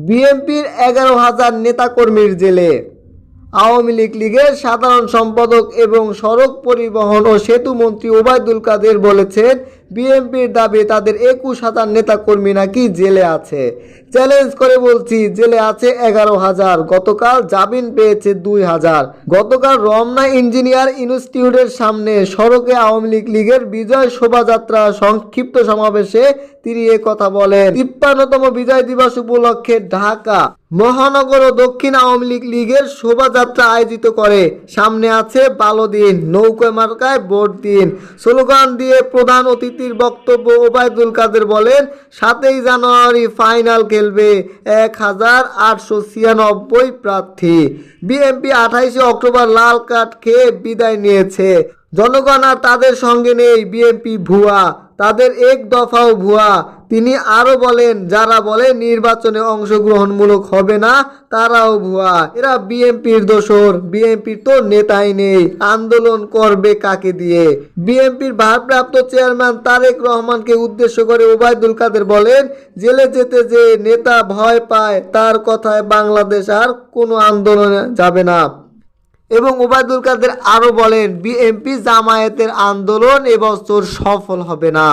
বিএনপির 11,000 নেতাকর্মীর জেলে। আওয়ামী লীগের সাধারণ সম্পাদক এবং সড়ক পরিবহন ও সেতু মন্ত্রী ওবায়দুল কাদের বলেছেন, বিএনপির দাবি তাদের 21,000 নেতাকর্মী নাকি জেলে আছে। চ্যালেঞ্জ করে বলছি, জেলে আছে 11,000। গতকাল জামিন পেয়েছে 2,000। গতকাল রমনা ইঞ্জিনিয়ার ইনস্টিটিউটের সামনে সড়কে আওয়ামী লীগের বিজয় শোভাযাত্রা সংক্ষিপ্ত সমাবেশে তিনি কথা বলেন। 53তম বিজয় দিবস উপলক্ষে ঢাকা মহানগর ও দক্ষিণ আওয়ামী লীগের শোভাযাত্রা আয়োজিত করে। সামনে আছে ভালো দিন, নৌকা মার্কায় ভোট দিন স্লোগান দিয়ে প্রধান অতিথির বক্তব্য। ওবায়দুল কাদের বলেন, 7ই জানুয়ারি ফাইনাল খেলবে 1,896 প্রার্থী। বিএনপি 28শে অক্টোবর লাল কার্ড খেয়ে বিদায় নিয়েছে। জনগণ আর তাদের সঙ্গে নেই। বিএনপি ভুয়া, তাদের এক দফাও ভুয়া। তিনি আরো বলেন, যারা বলে নির্বাচনে অংশগ্রহণমূলক হবে না, তারাও ভুয়া। এরা বিএনপির দোসর। বিএনপির তো নেতাই নেই, আন্দোলন করবে কাকে দিয়ে? বিএনপির ভারপ্রাপ্ত চেয়ারম্যান তারেক রহমানকে উদ্দেশ্য করে ওবায়দুল কাদের বলেন, জেলে যেতে যে নেতা ভয় পায়, তার কথায় বাংলাদেশ আর কোনো আন্দোলনে যাবে না। এবং ওবায়দুল কাদের আরো বলেন, বিএনপি জামায়াতের আন্দোলন এবছর সফল হবে না।